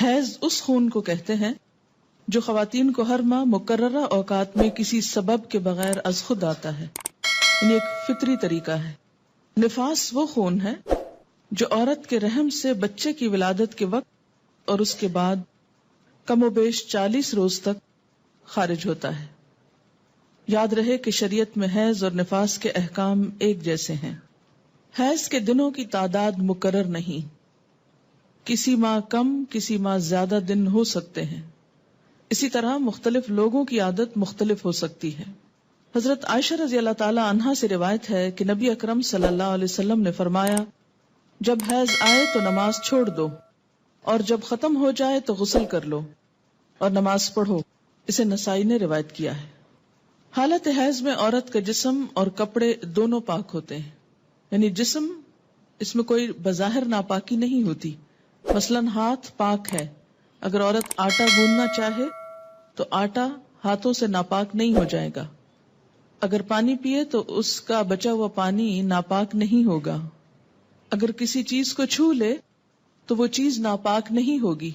حیض اس خون کو کہتے ہیں جو خواتین کو ہر ماہ مقررہ اوقات میں کسی سبب کے بغیر از خود آتا ہے، یعنی ایک فطری طریقہ ہے۔ نفاس وہ خون ہے جو عورت کے رحم سے بچے کی ولادت کے وقت اور اس کے بعد کم و بیش 40 روز تک خارج ہوتا ہے۔ یاد رہے کہ شریعت میں حیض اور نفاس کے احکام ایک جیسے ہیں۔ حیض کے دنوں کی تعداد مقرر نہیں، کسی ماہ کم کسی ماہ زیادہ دن ہو سکتے ہیں۔ اسی طرح مختلف لوگوں کی عادت مختلف ہو سکتی ہے۔ حضرت عائشہ رضی اللہ تعالی عنہا سے روایت ہے کہ نبی اکرم صلی اللہ علیہ وسلم نے فرمایا، جب حیض آئے تو نماز چھوڑ دو، اور جب ختم ہو جائے تو غسل کر لو اور نماز پڑھو۔ اسے نسائی نے روایت کیا ہے۔ حالت حیض میں عورت کا جسم اور کپڑے دونوں پاک ہوتے ہیں، یعنی جسم، اس میں کوئی بظاہر ناپاکی نہیں ہوتی۔ مثلاً ہاتھ پاک ہے، اگر عورت آٹا گوندنا چاہے تو آٹا ہاتھوں سے ناپاک نہیں ہو جائے گا۔ اگر پانی پیے تو اس کا بچا ہوا پانی ناپاک نہیں ہوگا۔ اگر کسی چیز کو چھو لے تو وہ چیز ناپاک نہیں ہوگی۔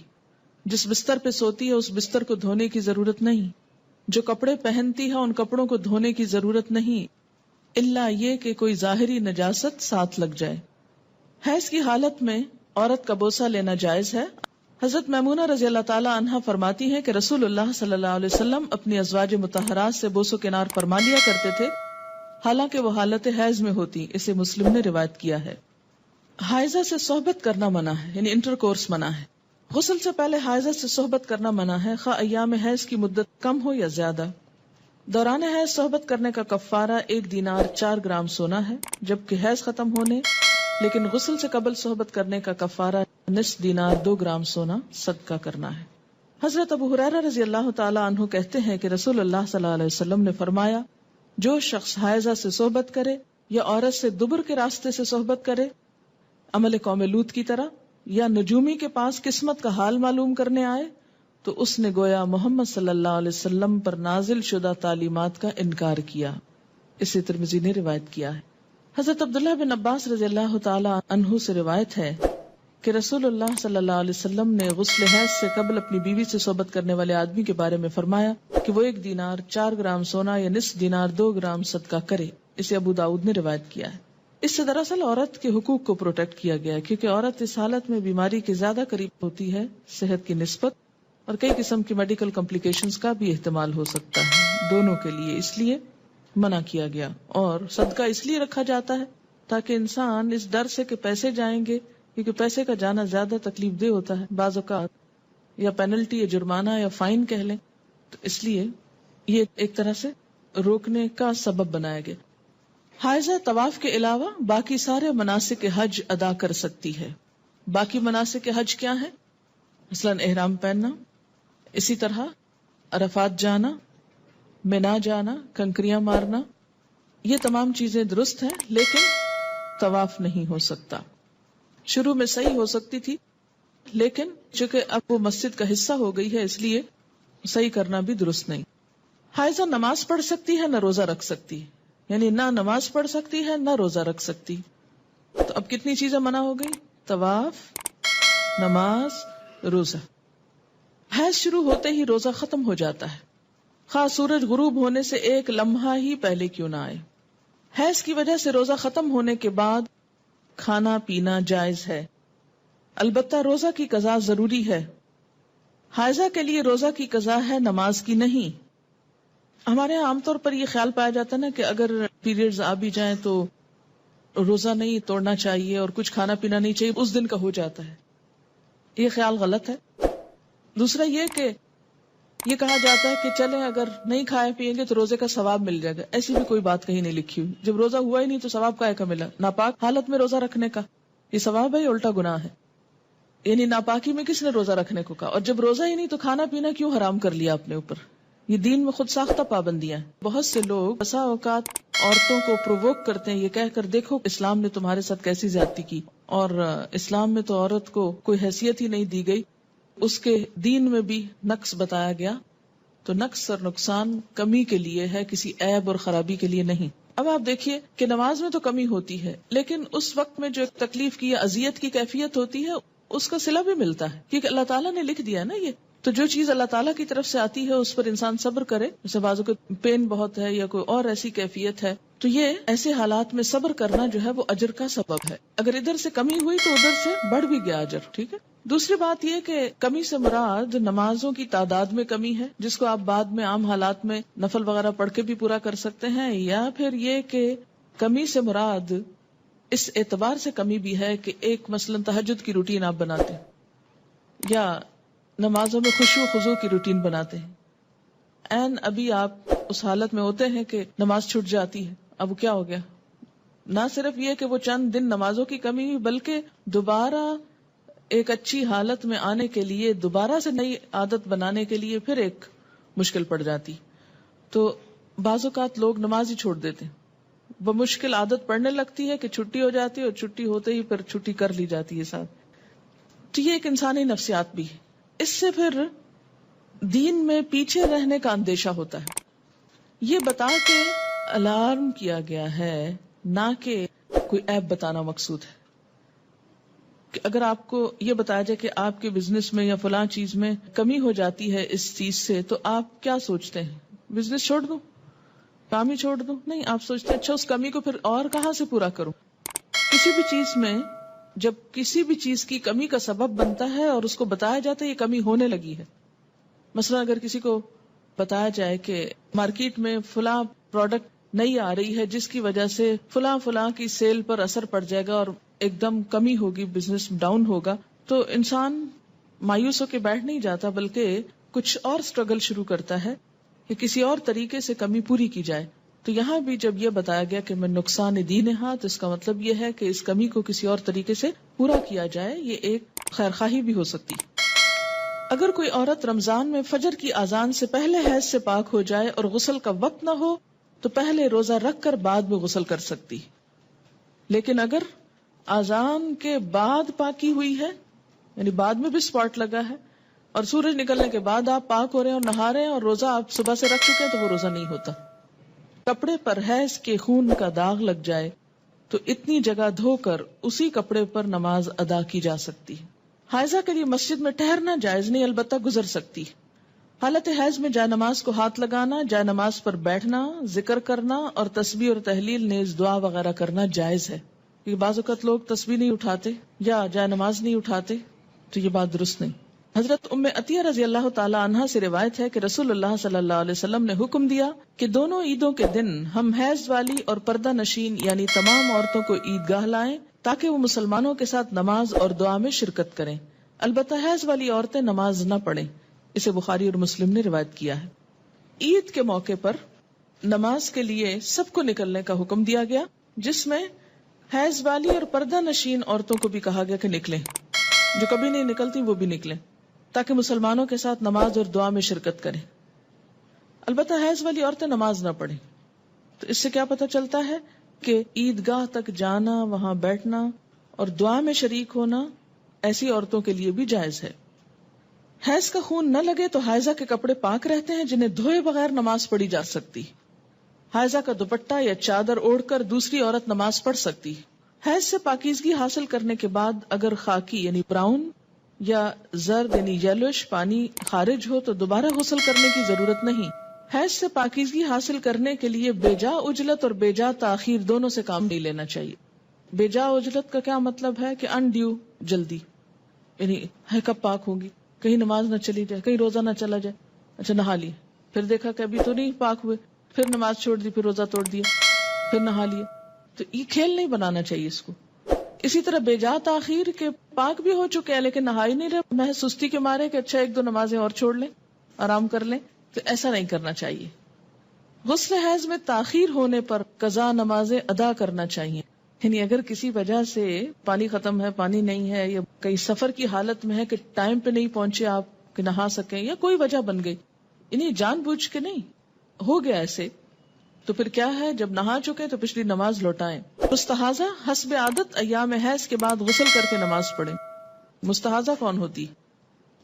جس بستر پہ سوتی ہے اس بستر کو دھونے کی ضرورت نہیں، جو کپڑے پہنتی ہے ان کپڑوں کو دھونے کی ضرورت نہیں، الا یہ کہ کوئی ظاہری نجاست ساتھ لگ جائے۔ حیض کی حالت میں عورت کا بوسہ لینا جائز ہے۔ حضرت میمونہ رضی اللہ تعالی عنہا فرماتی ہیں کہ رسول اللہ صلی اللہ علیہ وسلم اپنی ازواج مطہرات سے بوس و کنار فرما لیا کرتے تھے، حالانکہ وہ حالت حیض میں ہوتی۔ اسے مسلم نے روایت کیا ہے۔ حائضہ سے صحبت کرنا منع ہے، یعنی انٹر کورس منع ہے۔ غسل سے پہلے حائضہ سے صحبت کرنا منع ہے، خواہ ایام حیض کی مدت کم ہو یا زیادہ۔ دوران حیض صحبت کرنے کا کفارہ 1 دینار 4 گرام سونا ہے، جبکہ حیض ختم ہونے لیکن غسل سے قبل صحبت کرنے کا کفارہ نصف دینار 2 گرام سونا صدقہ کرنا ہے۔ حضرت ابو ہریرہ رضی اللہ تعالی عنہ کہتے ہیں کہ رسول اللہ صلی اللہ علیہ وسلم نے فرمایا، جو شخص حائضہ سے صحبت کرے یا عورت سے دبر کے راستے سے صحبت کرے، عمل قوم لوط کی طرح، یا نجومی کے پاس قسمت کا حال معلوم کرنے آئے، تو اس نے گویا محمد صلی اللہ علیہ وسلم پر نازل شدہ تعلیمات کا انکار کیا۔ اسے ترمذی نے روایت کیا ہے۔ حضرت عبداللہ بن عباس رضی اللہ تعالی عنہ سے روایت ہے کہ رسول اللہ صلی اللہ علیہ وسلم نے غسل حیض سے قبل اپنی بیوی سے صحبت کرنے والے آدمی کے بارے میں فرمایا کہ وہ 1 دینار 4 گرام سونا یا نصف دینار 2 گرام صدقہ کرے۔ اسے ابو داؤد نے روایت کیا ہے۔ اس سے دراصل عورت کے حقوق کو پروٹیکٹ کیا گیا ہے، کیونکہ عورت اس حالت میں بیماری کے زیادہ قریب ہوتی ہے صحت کی نسبت، اور کئی قسم کی میڈیکل کمپلیکیشنز کا بھی احتمال ہو سکتا ہے دونوں کے لیے، اس لیے منع کیا گیا۔ اور صدقہ اس لیے رکھا جاتا ہے تاکہ انسان اس ڈر سے کہ پیسے جائیں گے، کیونکہ پیسے کا جانا زیادہ تکلیف دہ ہوتا ہے بعض اوقات، یا پینلٹی یا جرمانہ یا فائن کہہ لیں، تو اس لیے یہ ایک طرح سے روکنے کا سبب بنایا گیا۔ حائضہ طواف کے علاوہ باقی سارے مناسک حج ادا کر سکتی ہے۔ باقی مناسک حج کیا ہیں؟ مثلا احرام پہننا، اسی طرح عرفات جانا، مینا جانا، کنکریاں مارنا، یہ تمام چیزیں درست ہیں، لیکن طواف نہیں ہو سکتا۔ شروع میں صحیح ہو سکتی تھی، لیکن چونکہ اب وہ مسجد کا حصہ ہو گئی ہے اس لیے صحیح کرنا بھی درست نہیں۔ حائضہ نماز پڑھ سکتی ہے، نہ روزہ رکھ سکتی، یعنی نہ نماز پڑھ سکتی ہے نہ روزہ رکھ سکتی۔ تو اب کتنی چیزیں منع ہو گئی؟ طواف، نماز، روزہ۔ حیض شروع ہوتے ہی روزہ ختم ہو جاتا ہے، خواہ سورج غروب ہونے سے 1 لمحہ ہی پہلے کیوں نہ آئے۔ حیض کی وجہ سے روزہ ختم ہونے کے بعد کھانا پینا جائز ہے، البتہ روزہ کی قضا ضروری ہے۔ حائضہ کے لیے روزہ کی قضا ہے، نماز کی نہیں۔ ہمارے یہاں عام طور پر یہ خیال پایا جاتا ہے نا کہ اگر پیریڈز آ بھی جائیں تو روزہ نہیں توڑنا چاہیے اور کچھ کھانا پینا نہیں چاہیے، اس دن کا ہو جاتا ہے۔ یہ خیال غلط ہے۔ دوسرا یہ کہ یہ کہا جاتا ہے کہ چلیں اگر نہیں کھائے پیئیں گے تو روزے کا ثواب مل جائے گا، ایسی بھی کوئی بات کہیں نہیں لکھی ہوئی۔ جب روزہ ہوا ہی نہیں تو ثواب کائے کا ملا؟ ناپاک حالت میں روزہ رکھنے کا یہ ثواب ہے یا الٹا گناہ ہے؟ یعنی ناپاکی میں کس نے روزہ رکھنے کو کہا؟ اور جب روزہ ہی نہیں تو کھانا پینا کیوں حرام کر لیا اپنے اوپر؟ یہ دین میں خود ساختہ پابندیاں ہیں۔ بہت سے لوگ بسا اوقات عورتوں کو پرووک کرتے ہیں یہ کہہ کر، دیکھو اسلام نے تمہارے ساتھ کیسی زیادتی کی، اور اسلام میں تو عورت کو کوئی حیثیت ہی نہیں دی گئی، اس کے دین میں بھی نقص بتایا گیا۔ تو نقص اور نقصان کمی کے لیے ہے، کسی عیب اور خرابی کے لیے نہیں۔ اب آپ دیکھیے کہ نماز میں تو کمی ہوتی ہے، لیکن اس وقت میں جو تکلیف کی یا اذیت کی کیفیت ہوتی ہے اس کا صلہ بھی ملتا ہے، کیونکہ اللہ تعالیٰ نے لکھ دیا ہے نا یہ. تو جو چیز اللہ تعالیٰ کی طرف سے آتی ہے اس پر انسان صبر کرے. جیسے بازو کو پین بہت ہے یا کوئی اور ایسی کیفیت ہے، تو یہ ایسے حالات میں صبر کرنا جو ہے وہ اجر کا سبب ہے. اگر ادھر سے کمی ہوئی تو ادھر سے بڑھ بھی گیا اجر. ٹھیک ہے. دوسری بات یہ کہ کمی سے مراد نمازوں کی تعداد میں کمی ہے، جس کو آپ بعد میں عام حالات میں نفل وغیرہ پڑھ کے بھی پورا کر سکتے ہیں، یا پھر یہ کہ کمی سے مراد اس اعتبار سے کمی بھی ہے کہ ایک مثلاً تہجد کی روٹین آپ بناتے ہیں یا نمازوں میں خشوع و خضوع کی روٹین بناتے ہیں، این ابھی آپ اس حالت میں ہوتے ہیں کہ نماز چھوٹ جاتی ہے. اب کیا ہو گیا؟ نہ صرف یہ کہ وہ چند دن نمازوں کی کمی ہوئی، بلکہ دوبارہ ایک اچھی حالت میں آنے کے لیے، دوبارہ سے نئی عادت بنانے کے لیے پھر ایک مشکل پڑ جاتی. تو بعض اوقات لوگ نماز ہی چھوڑ دیتے ہیں، وہ مشکل عادت پڑنے لگتی ہے کہ چھٹی ہو جاتی ہے، اور چھٹی ہوتے ہی پھر چھٹی کر لی جاتی ہے ساتھ. تو یہ ایک انسانی نفسیات بھی ہے. اس سے پھر دین میں پیچھے رہنے کا اندیشہ ہوتا ہے. یہ بتا کے الارم کیا گیا ہے، نہ کہ کوئی عیب بتانا مقصود ہے. کہ اگر آپ کو یہ بتایا جائے کہ آپ کے بزنس میں یا فلاں چیز میں کمی ہو جاتی ہے اس چیز سے، تو آپ کیا سوچتے ہیں؟ بزنس چھوڑ دوں، کام ہی چھوڑ دوں؟ نہیں، آپ سوچتے ہیں اچھا اس کمی کو پھر اور کہاں سے پورا کروں. کسی بھی چیز میں جب کسی بھی چیز کی کمی کا سبب بنتا ہے اور اس کو بتایا جاتا ہے یہ کمی ہونے لگی ہے، مثلا اگر کسی کو بتایا جائے کہ مارکیٹ میں فلاں پروڈکٹ نہیں آ رہی ہے جس کی وجہ سے فلاں کی سیل پر اثر پڑ جائے گا اور ایک دم کمی ہوگی، بزنس ڈاؤن ہوگا، تو انسان مایوس ہو کے بیٹھ نہیں جاتا، بلکہ کچھ اور سٹرگل شروع کرتا ہے کہ کسی اور طریقے سے کمی پوری کی جائے. تو یہاں بھی جب یہ بتایا گیا کہ میں نقصان دین ہاں، تو اس کا مطلب یہ ہے کہ اس کمی کو کسی اور طریقے سے پورا کیا جائے. یہ ایک خیرخواہی بھی ہو سکتی. اگر کوئی عورت رمضان میں فجر کی اذان سے پہلے حیض سے پاک ہو جائے اور غسل کا وقت نہ ہو تو پہلے روزہ رکھ کر بعد میں غسل کر سکتی. لیکن اگر اذان کے بعد پاکی ہوئی ہے، یعنی بعد میں بھی سپاٹ لگا ہے اور سورج نکلنے کے بعد آپ پاک ہو رہے ہیں اور نہا رہے ہیں اور روزہ آپ صبح سے رکھ چکے ہیں، تو وہ روزہ نہیں ہوتا. کپڑے پر حیض کے خون کا داغ لگ جائے تو اتنی جگہ دھو کر اسی کپڑے پر نماز ادا کی جا سکتی. حائضہ کے لیے مسجد میں ٹھہرنا جائز نہیں، البتہ گزر سکتی. حالت حیض میں جائے نماز کو ہاتھ لگانا، جائے نماز پر بیٹھنا، ذکر کرنا اور تسبیح اور تحلیل نیز دعا وغیرہ کرنا جائز ہے. کیونکہ بعض اوقات لوگ تسبیح نہیں اٹھاتے یا جائے نماز نہیں اٹھاتے، تو یہ بات درست نہیں. حضرت ام عطیہ رضی اللہ تعالی عنہا سے روایت ہے کہ رسول اللہ صلی اللہ علیہ وسلم نے حکم دیا کہ دونوں عیدوں کے دن ہم حیض والی اور پردہ نشین یعنی تمام عورتوں کو عیدگاہ لائیں تاکہ وہ مسلمانوں کے ساتھ نماز اور دعا میں شرکت کریں. البتہ حیض والی عورتیں نماز نہ پڑھیں. اسے بخاری اور مسلم نے روایت کیا ہے. عید کے موقع پر نماز کے لیے سب کو نکلنے کا حکم دیا گیا، جس میں حیض والی اور پردہ نشین عورتوں کو بھی کہا گیا کہ نکلیں. جو کبھی نہیں نکلتی وہ بھی نکلیں تاکہ مسلمانوں کے ساتھ نماز اور دعا میں شرکت کریں. البتہ حیض والی عورتیں نماز نہ پڑھیں. تو اس سے کیا پتہ چلتا ہے کہ عیدگاہ تک جانا، وہاں بیٹھنا اور دعا میں شریک ہونا ایسی عورتوں کے لیے بھی جائز ہے. حیض کا خون نہ لگے تو حائضہ کے کپڑے پاک رہتے ہیں جنہیں دھوئے بغیر نماز پڑھی جا سکتی. حائضہ کا دوپٹہ یا چادر اوڑھ کر دوسری عورت نماز پڑھ سکتی. حیض سے پاکیزگی حاصل کرنے کے بعد اگر خاکی یعنی براؤن یا زرد یعنی یلوش پانی خارج ہو تو دوبارہ غسل کرنے کی ضرورت نہیں. حیض سے پاکیزگی حاصل کرنے کے لیے بیجا عجلت اور بیجا تاخیر دونوں سے کام نہیں لینا چاہیے. بیجا عجلت کا کیا مطلب ہے کہ انڈیو جلدی، یعنی ہے کب پاک ہوں گی، کہیں نماز نہ چلی جائے، کہیں روزہ نہ چلا جائے. اچھا نہا لی، پھر دیکھا کہ ابھی تو نہیں پاک ہوئے، پھر نماز چھوڑ دی، پھر روزہ توڑ دیا، پھر نہا لیا. تو یہ کھیل نہیں بنانا چاہیے اس کو. اسی طرح بیجا تاخیر کے پاک بھی ہو چکے ہیں لیکن نہا ہی نہیں رہے، محض سستی کے مارے کہ اچھا ایک دو نمازیں اور چھوڑ لیں، آرام کر لیں، تو ایسا نہیں کرنا چاہیے. غسل حیض میں تاخیر ہونے پر قضا نمازیں ادا کرنا چاہیے. یعنی اگر کسی وجہ سے پانی ختم ہے، پانی نہیں ہے، یا کئی سفر کی حالت میں ہے کہ ٹائم پہ نہیں پہنچے آپ کہ نہا سکیں، یا کوئی وجہ بن گئی، یعنی جان بوجھ کے نہیں ہو گیا ایسے، تو پھر کیا ہے، جب نہا چکے تو پچھلی نماز لوٹائیں. مستحاضہ حسب عادت ایام حیض کے بعد غسل کر کے نماز پڑھیں. مستحاضہ کون ہوتی؟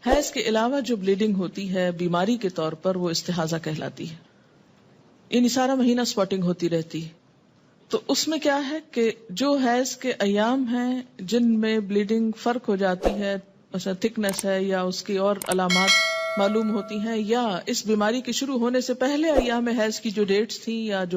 حیض کے علاوہ جو بلیڈنگ ہوتی ہے بیماری کے طور پر، وہ استحاضہ کہلاتی ہے. یعنی سارا مہینہ سپاٹنگ ہوتی رہتی ہے. تو اس میں کیا ہے کہ جو حیض کے ایام ہیں جن میں بلیڈنگ فرق ہو جاتی ہے، مثلا تھکنس ہے یا اس کی اور علامات معلوم ہوتی ہیں، یا اس بیماری کے شروع ہونے سے پہلے ایام حیض کی جو ڈیٹس تھیں یا جو